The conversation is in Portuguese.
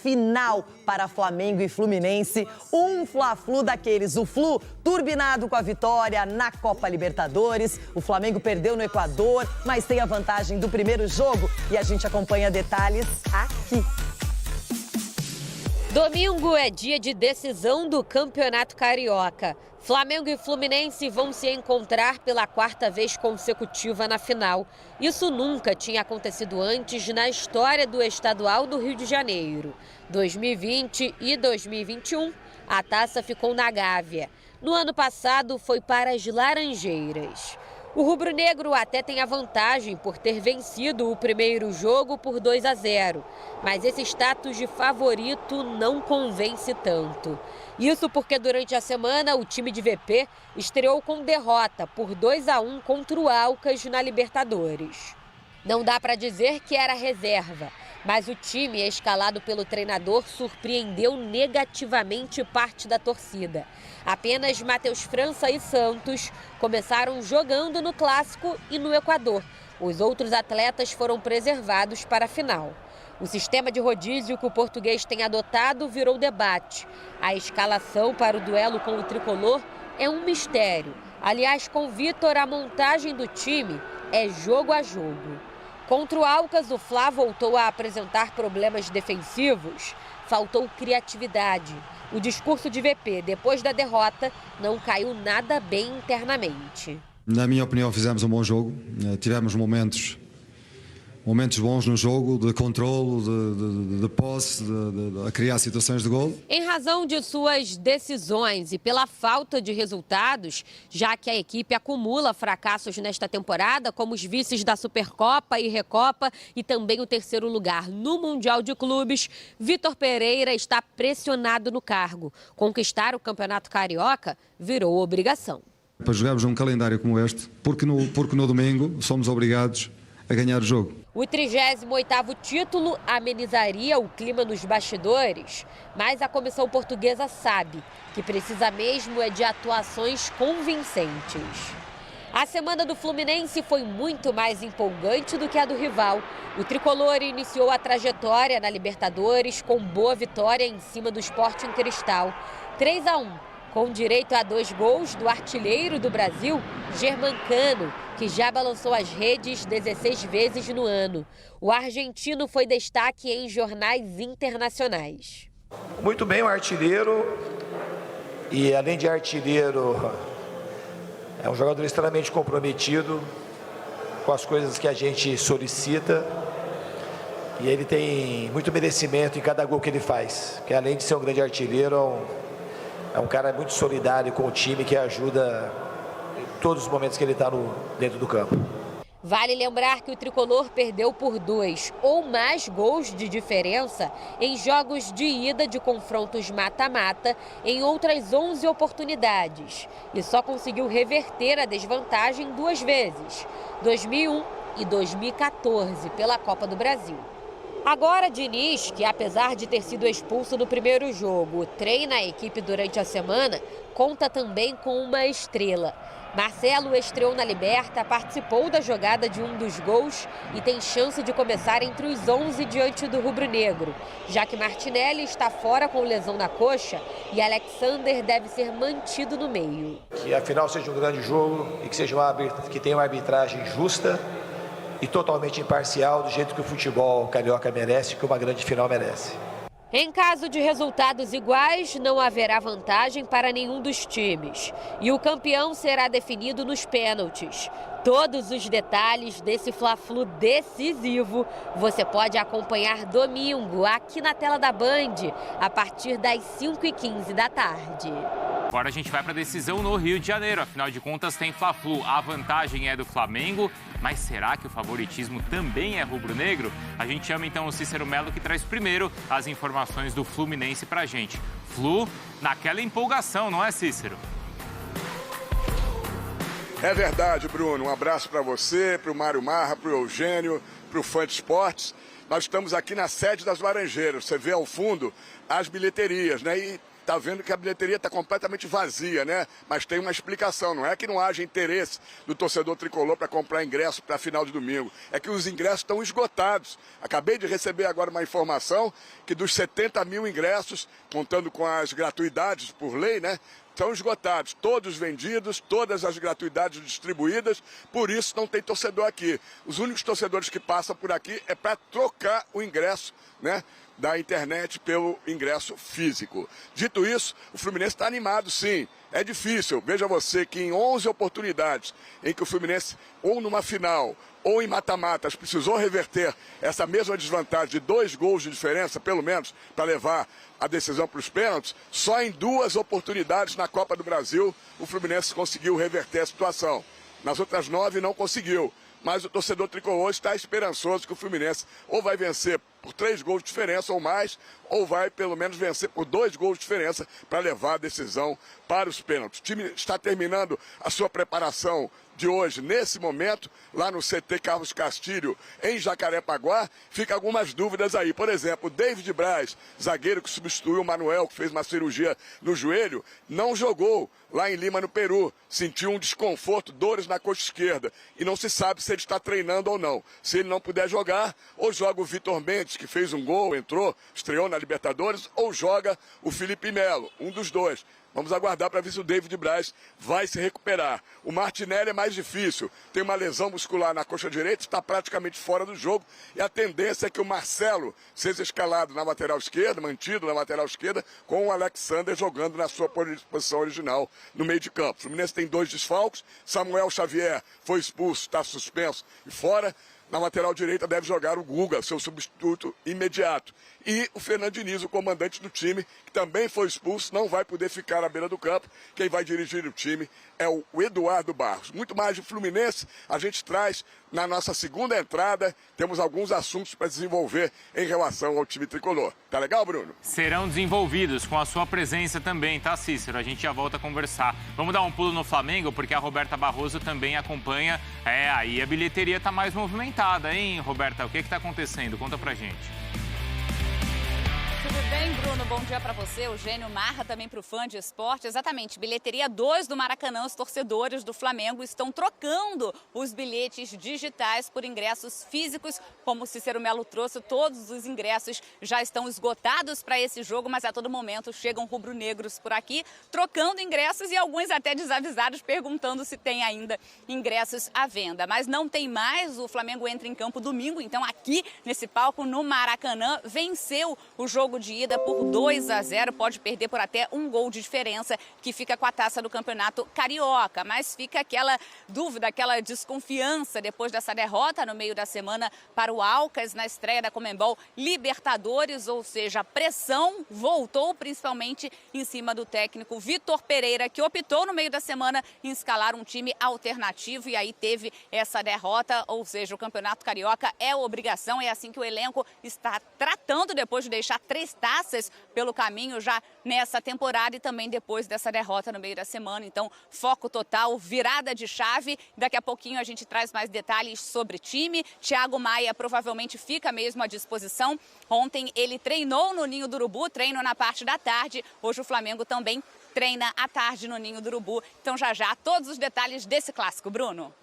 Final para Flamengo e Fluminense, um Fla-Flu daqueles, o Flu turbinado com a vitória na Copa Libertadores. O Flamengo perdeu no Equador, mas tem a vantagem do primeiro jogo e a gente acompanha detalhes aqui. Domingo é dia de decisão do Campeonato Carioca. Flamengo e Fluminense vão se encontrar pela quarta vez consecutiva na final. Isso nunca tinha acontecido antes na história do estadual do Rio de Janeiro. 2020 e 2021, a taça ficou na Gávea. No ano passado, foi para as Laranjeiras. O rubro-negro até tem a vantagem por ter vencido o primeiro jogo por 2-0, mas esse status de favorito não convence tanto. Isso porque durante a semana o time de VP estreou com derrota por 2-1 contra o Alcas na Libertadores. Não dá para dizer que era reserva, mas o time escalado pelo treinador surpreendeu negativamente parte da torcida. Apenas Matheus França e Santos começaram jogando no Clássico e no Equador. Os outros atletas foram preservados para a final. O sistema de rodízio que o português tem adotado virou debate. A escalação para o duelo com o tricolor é um mistério. Aliás, com Vitor, a montagem do time é jogo a jogo. Contra o Alcas, o Fla voltou a apresentar problemas defensivos. Faltou criatividade. O discurso de VP, depois da derrota, não caiu nada bem internamente. Na minha opinião, fizemos um bom jogo. Tivemos momentos bons no jogo, de controlo, de posse, de criar situações de gol. Em razão de suas decisões e pela falta de resultados, já que a equipe acumula fracassos nesta temporada, como os vices da Supercopa e Recopa e também o terceiro lugar no Mundial de Clubes, Vitor Pereira está pressionado no cargo. Conquistar o Campeonato Carioca virou obrigação. Para jogarmos um calendário como este, porque no domingo somos obrigados a ganhar o jogo. O 38º título amenizaria o clima nos bastidores, mas a comissão portuguesa sabe que precisa mesmo é de atuações convincentes. A semana do Fluminense foi muito mais empolgante do que a do rival. O tricolor iniciou a trajetória na Libertadores com boa vitória em cima do Sporting Cristal, 3-1. Com direito a 2 gols do artilheiro do Brasil, Germancano, que já balançou as redes 16 vezes no ano. O argentino foi destaque em jornais internacionais. Muito bem, o artilheiro. E além de artilheiro, é um jogador extremamente comprometido com as coisas que a gente solicita. E ele tem muito merecimento em cada gol que ele faz. Que além de ser um grande artilheiro, é um cara muito solidário com o time que ajuda em todos os momentos que ele está dentro do campo. Vale lembrar que o tricolor perdeu por 2 ou mais gols de diferença em jogos de ida de confrontos mata-mata em outras 11 oportunidades e só conseguiu reverter a desvantagem 2 vezes, 2001 e 2014, pela Copa do Brasil. Agora, Diniz, que apesar de ter sido expulso no primeiro jogo, treina a equipe durante a semana, conta também com uma estrela. Marcelo estreou na Liberta, participou da jogada de um dos gols e tem chance de começar entre os 11 diante do rubro-negro, já que Martinelli está fora com lesão na coxa e Alexander deve ser mantido no meio. Que a final seja um grande jogo e que tenha uma arbitragem justa e totalmente imparcial, do jeito que o futebol carioca merece, que uma grande final merece. Em caso de resultados iguais, não haverá vantagem para nenhum dos times. E o campeão será definido nos pênaltis. Todos os detalhes desse Fla-Flu decisivo você pode acompanhar domingo aqui na tela da Band, a partir das 5h15 da tarde. Agora a gente vai para a decisão no Rio de Janeiro. Afinal de contas, tem Fla-Flu. A vantagem é do Flamengo, mas será que o favoritismo também é rubro-negro? A gente chama então o Cícero Melo, que traz primeiro as informações do Fluminense para a gente. Flu naquela empolgação, não é, Cícero? É verdade, Bruno. Um abraço para você, para o Mário Marra, para o Eugênio, para o Fã de Esportes. Nós estamos aqui na sede das Laranjeiras. Você vê ao fundo as bilheterias, né? E está vendo que a bilheteria está completamente vazia, né? Mas tem uma explicação, não é que não haja interesse do torcedor tricolor para comprar ingresso para a final de domingo, é que os ingressos estão esgotados. Acabei de receber agora uma informação que dos 70 mil ingressos, contando com as gratuidades por lei, né? Estão esgotados, todos vendidos, todas as gratuidades distribuídas, por isso não tem torcedor aqui. Os únicos torcedores que passam por aqui é para trocar o ingresso, né, da internet pelo ingresso físico. Dito isso, o Fluminense está animado, sim. É difícil, veja você que em 11 oportunidades em que o Fluminense, ou numa final, ou em mata-matas, precisou reverter essa mesma desvantagem de 2 gols de diferença, pelo menos, para levar a decisão para os pênaltis, só em 2 oportunidades na Copa do Brasil o Fluminense conseguiu reverter a situação. Nas outras 9 não conseguiu. Mas o torcedor tricolor está esperançoso que o Fluminense ou vai vencer por 3 gols de diferença ou mais, ou vai pelo menos vencer por 2 gols de diferença para levar a decisão para os pênaltis. O time está terminando a sua preparação de hoje, nesse momento, lá no CT Carlos Castilho, em Jacarepaguá. Fica algumas dúvidas aí. Por exemplo, o David Braz, zagueiro que substituiu o Manuel, que fez uma cirurgia no joelho, não jogou lá em Lima, no Peru. Sentiu um desconforto, dores na coxa esquerda. E não se sabe se ele está treinando ou não. Se ele não puder jogar, ou joga o Vitor Mendes, que fez um gol, entrou, estreou na Libertadores, ou joga o Felipe Melo, um dos dois. Vamos aguardar para ver se o David Braz vai se recuperar. O Martinelli é mais difícil. Tem uma lesão muscular na coxa direita, está praticamente fora do jogo. E a tendência é que o Marcelo seja escalado na lateral esquerda, mantido na lateral esquerda, com o Alexander jogando na sua posição original no meio de campo. O Fluminense tem 2 desfalques. Samuel Xavier foi expulso, está suspenso e fora. Na lateral direita deve jogar o Guga, seu substituto imediato. E o Fernando Diniz, o comandante do time, que também foi expulso, não vai poder ficar à beira do campo. Quem vai dirigir o time é o Eduardo Barros. Muito mais de Fluminense a gente traz na nossa segunda entrada. Temos alguns assuntos para desenvolver em relação ao time tricolor. Tá legal, Bruno? Serão desenvolvidos com a sua presença também, tá, Cícero? A gente já volta a conversar. Vamos dar um pulo no Flamengo, porque a Roberta Barroso também acompanha. Aí a bilheteria tá mais movimentada, hein, Roberta? O que está acontecendo? Conta pra gente. Tudo bem, Bruno? Bom dia para você, Eugênio Marra, também para o fã de esporte. Exatamente, bilheteria 2 do Maracanã, os torcedores do Flamengo estão trocando os bilhetes digitais por ingressos físicos. Como o Cícero Melo trouxe, todos os ingressos já estão esgotados para esse jogo, mas a todo momento chegam rubro-negros por aqui, trocando ingressos e alguns até desavisados, perguntando se tem ainda ingressos à venda. Mas não tem mais, o Flamengo entra em campo domingo, então aqui nesse palco no Maracanã, venceu o jogo de ida por 2-0, pode perder por até 1 gol de diferença, que fica com a taça do Campeonato Carioca. Mas fica aquela dúvida, aquela desconfiança depois dessa derrota no meio da semana para o Alcas na estreia da Conmebol Libertadores, ou seja, a pressão voltou principalmente em cima do técnico Vitor Pereira, que optou no meio da semana em escalar um time alternativo e aí teve essa derrota, ou seja, o Campeonato Carioca é obrigação, é assim que o elenco está tratando depois de deixar 3 taças pelo caminho já nessa temporada e também depois dessa derrota no meio da semana. Então, foco total, virada de chave. Daqui a pouquinho a gente traz mais detalhes sobre o time. Thiago Maia provavelmente fica mesmo à disposição. Ontem ele treinou no Ninho do Urubu, treino na parte da tarde. Hoje o Flamengo também treina à tarde no Ninho do Urubu. Então, já todos os detalhes desse clássico, Bruno.